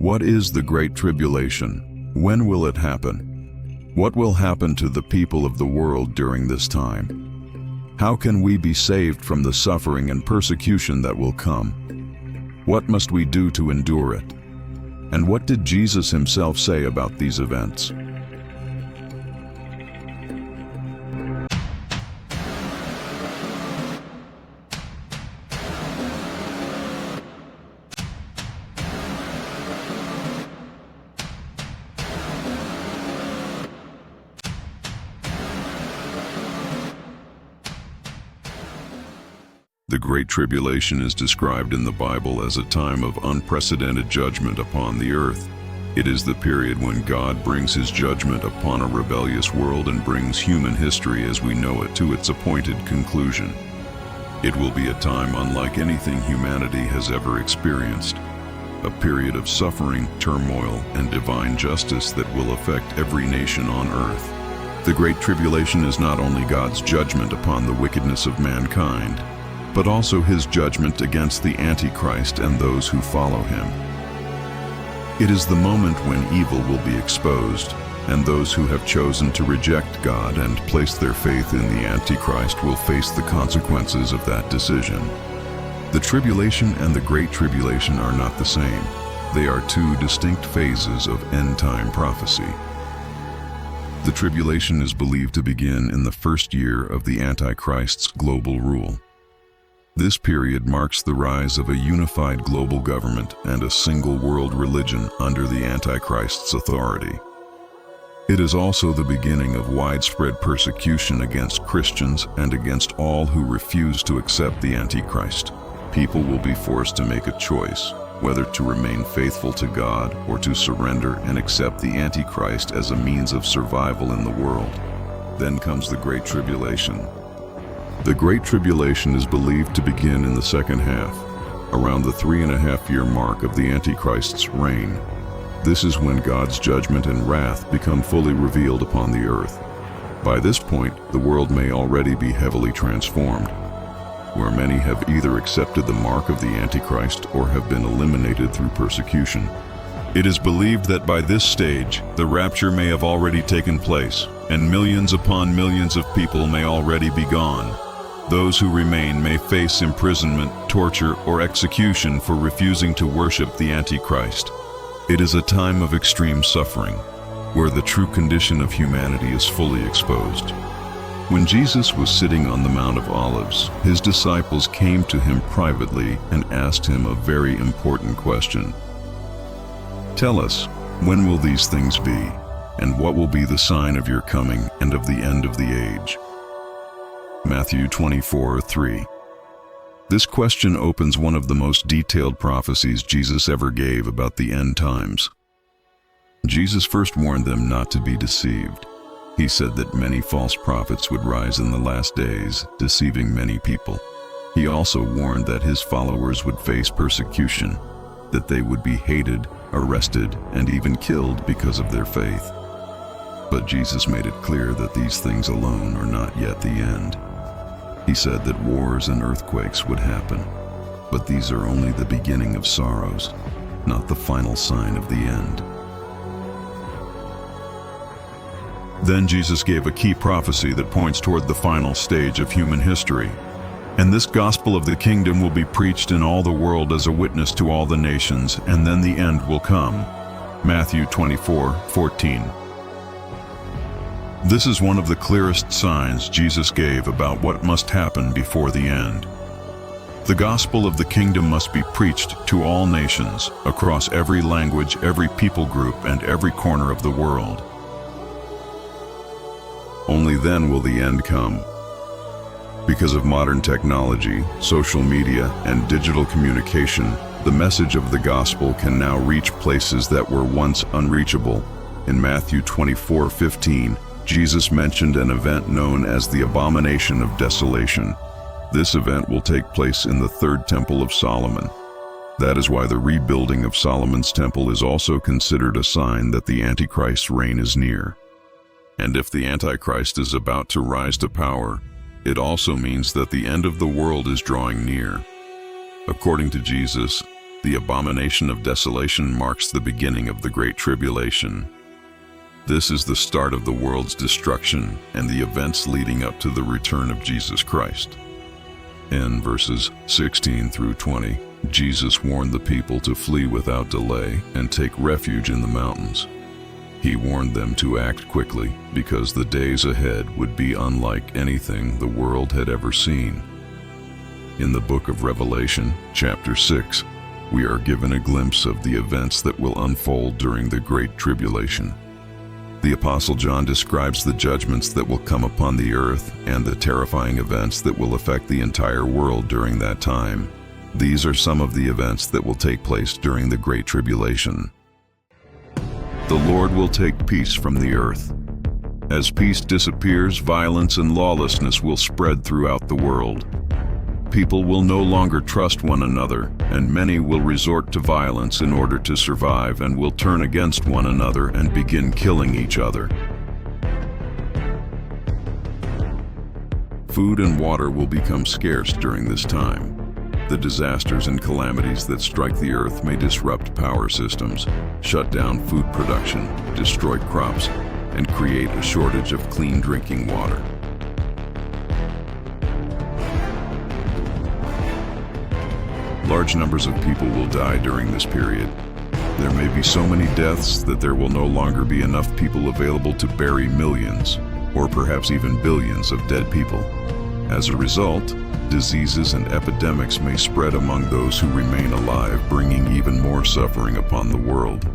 What is the Great Tribulation? When will it happen? What will happen to the people of the world during this time? How can we be saved from the suffering and persecution that will come? What must we do to endure it? And what did Jesus himself say about these events? The Great Tribulation is described in the Bible as a time of unprecedented judgment upon the earth. It is the period when God brings his judgment upon a rebellious world and brings human history as we know it to its appointed conclusion. It will be a time unlike anything humanity has ever experienced, a period of suffering, turmoil, and divine justice that will affect every nation on earth. The Great Tribulation is not only God's judgment upon the wickedness of mankind, but also his judgment against the Antichrist and those who follow him. It is the moment when evil will be exposed, and those who have chosen to reject God and place their faith in the Antichrist will face the consequences of that decision. The tribulation and the Great Tribulation are not the same. They are two distinct phases of end-time prophecy. The tribulation is believed to begin in the first year of the Antichrist's global rule. This period marks the rise of a unified global government and a single world religion under the Antichrist's authority. It is also the beginning of widespread persecution against Christians and against all who refuse to accept the Antichrist. People will be forced to make a choice, whether to remain faithful to God or to surrender and accept the Antichrist as a means of survival in the world. Then comes the Great Tribulation. The Great Tribulation is believed to begin in the second half, around the 3.5-year mark of the Antichrist's reign. This is when God's judgment and wrath become fully revealed upon the earth. By this point, the world may already be heavily transformed, where many have either accepted the mark of the Antichrist or have been eliminated through persecution. It is believed that by this stage, the rapture may have already taken place, and millions upon millions of people may already be gone. Those who remain may face imprisonment, torture, or execution for refusing to worship the Antichrist. It is a time of extreme suffering, where the true condition of humanity is fully exposed. When Jesus was sitting on the Mount of Olives, his disciples came to him privately and asked him a very important question. "Tell us, when will these things be, and what will be the sign of your coming and of the end of the age?" Matthew 24:3. This question opens one of the most detailed prophecies Jesus ever gave about the end times. Jesus first warned them not to be deceived. He said that many false prophets would rise in the last days, deceiving many people. He also warned that his followers would face persecution, that they would be hated, arrested, and even killed because of their faith. But Jesus made it clear that these things alone are not yet the end. He said that wars and earthquakes would happen, but these are only the beginning of sorrows, not the final sign of the end. Then Jesus gave a key prophecy that points toward the final stage of human history. "And this gospel of the kingdom will be preached in all the world as a witness to all the nations, and then the end will come." Matthew 24:14. This is one of the clearest signs Jesus gave about what must happen before the end. The gospel of the kingdom must be preached to all nations, across every language, every people group, and every corner of the world. Only then will the end come. Because of modern technology, social media, and digital communication, the message of the gospel can now reach places that were once unreachable. In Matthew 24:15, Jesus mentioned an event known as the Abomination of Desolation. This event will take place in the third temple of Solomon. That is why the rebuilding of Solomon's temple is also considered a sign that the Antichrist's reign is near. And if the Antichrist is about to rise to power, it also means that the end of the world is drawing near. According to Jesus, The Abomination of Desolation marks the beginning of the Great Tribulation. This is the start of the world's destruction and the events leading up to the return of Jesus Christ. In verses 16 through 20, Jesus warned the people to flee without delay and take refuge in the mountains. He warned them to act quickly because the days ahead would be unlike anything the world had ever seen. In the book of Revelation, chapter 6, we are given a glimpse of the events that will unfold during the Great Tribulation. The Apostle John describes the judgments that will come upon the earth and the terrifying events that will affect the entire world during that time. These are some of the events that will take place during the Great Tribulation. The Lord will take peace from the earth. As peace disappears, violence and lawlessness will spread throughout the world. People will no longer trust one another, and many will resort to violence in order to survive and will turn against one another and begin killing each other. Food and water will become scarce during this time. The disasters and calamities that strike the earth may disrupt power systems, shut down food production, destroy crops, and create a shortage of clean drinking water. Large numbers of people will die during this period. There may be so many deaths that there will no longer be enough people available to bury millions, or perhaps even billions of dead people. As a result, diseases and epidemics may spread among those who remain alive, bringing even more suffering upon the world.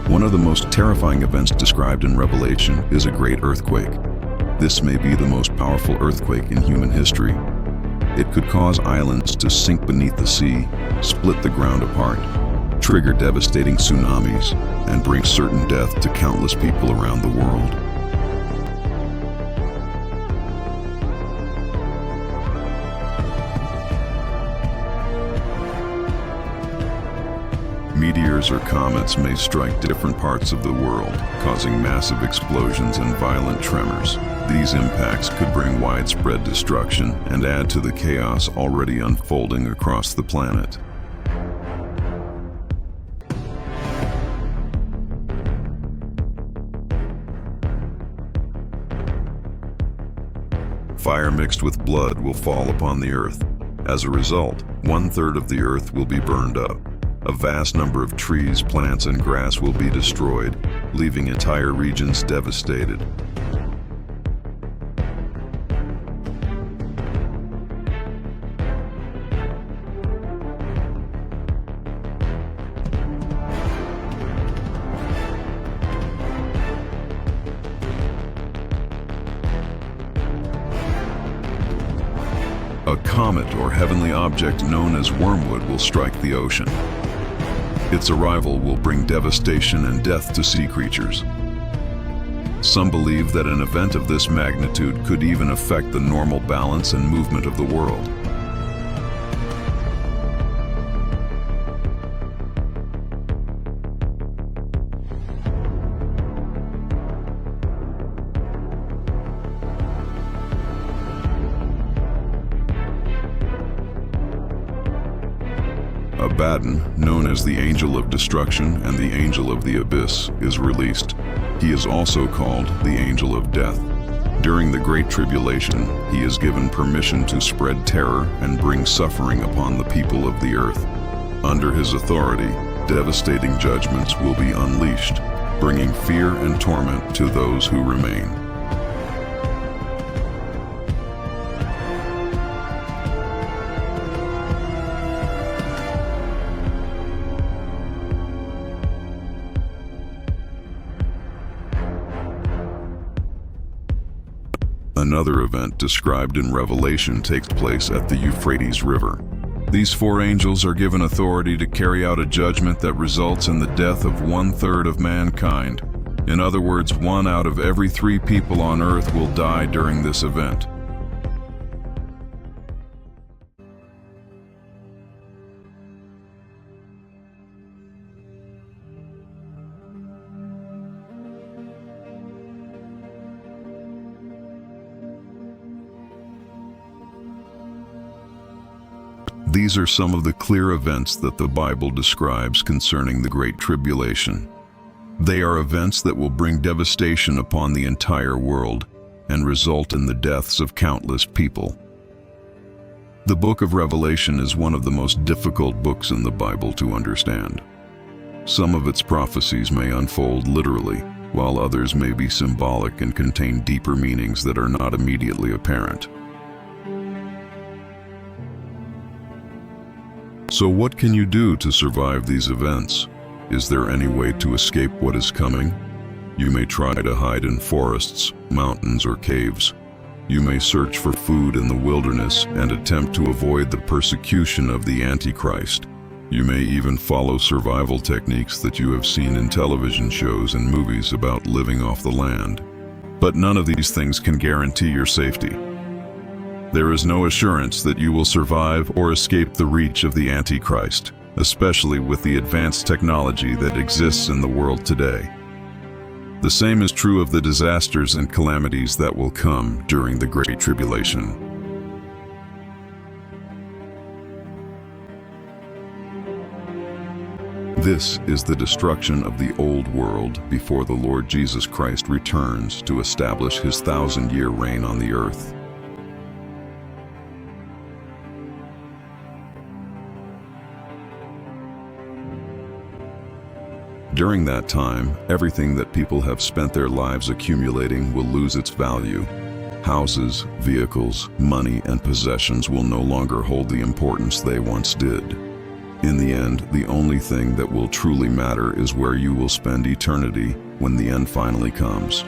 One of the most terrifying events described in Revelation is a great earthquake. This may be the most powerful earthquake in human history. It could cause islands to sink beneath the sea, split the ground apart, trigger devastating tsunamis, and bring certain death to countless people around the world. Meteors or comets may strike different parts of the world, causing massive explosions and violent tremors. These impacts could bring widespread destruction and add to the chaos already unfolding across the planet. Fire mixed with blood will fall upon the earth. As a result, 1/3 of the earth will be burned up. A vast number of trees, plants, and grass will be destroyed, leaving entire regions devastated. A comet or heavenly object known as wormwood will strike the ocean. Its arrival will bring devastation and death to sea creatures. Some believe that an event of this magnitude could even affect the normal balance and movement of the world. Abaddon, known as the Angel of Destruction and the Angel of the Abyss, is released. He is also called the Angel of Death. During the Great Tribulation, he is given permission to spread terror and bring suffering upon the people of the earth. Under his authority, devastating judgments will be unleashed, bringing fear and torment to those who remain. Another event described in Revelation takes place at the Euphrates River. These 4 angels are given authority to carry out a judgment that results in the death of 1/3 of mankind. In other words, 1 out of every 3 people on earth will die during this event. These are some of the clear events that the Bible describes concerning the Great Tribulation. They are events that will bring devastation upon the entire world and result in the deaths of countless people. The book of Revelation is one of the most difficult books in the Bible to understand. Some of its prophecies may unfold literally, while others may be symbolic and contain deeper meanings that are not immediately apparent. So what can you do to survive these events? Is there any way to escape what is coming? You may try to hide in forests, mountains, or caves. You may search for food in the wilderness and attempt to avoid the persecution of the Antichrist. You may even follow survival techniques that you have seen in television shows and movies about living off the land. But none of these things can guarantee your safety. There is no assurance that you will survive or escape the reach of the Antichrist, especially with the advanced technology that exists in the world today. The same is true of the disasters and calamities that will come during the Great Tribulation. This is the destruction of the old world before the Lord Jesus Christ returns to establish his 1,000-year reign on the earth. During that time, everything that people have spent their lives accumulating will lose its value. Houses, vehicles, money, and possessions will no longer hold the importance they once did. In the end, the only thing that will truly matter is where you will spend eternity when the end finally comes.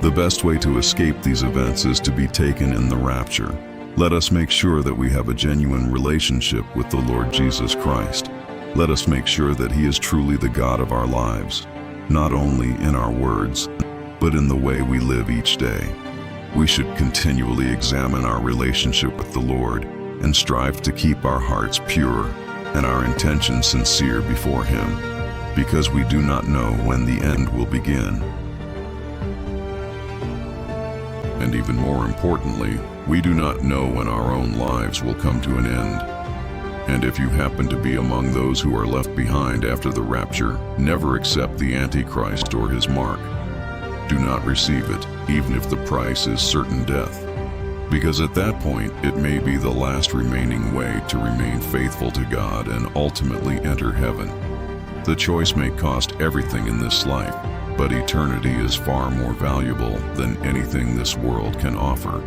The best way to escape these events is to be taken in the rapture. Let us make sure that we have a genuine relationship with the Lord Jesus Christ. Let us make sure that He is truly the God of our lives, not only in our words, but in the way we live each day. We should continually examine our relationship with the Lord and strive to keep our hearts pure and our intentions sincere before Him, because we do not know when the end will begin. And even more importantly, we do not know when our own lives will come to an end. And if you happen to be among those who are left behind after the rapture, never accept the Antichrist or his mark. Do not receive it, even if the price is certain death. Because at that point, it may be the last remaining way to remain faithful to God and ultimately enter heaven. The choice may cost everything in this life, but eternity is far more valuable than anything this world can offer.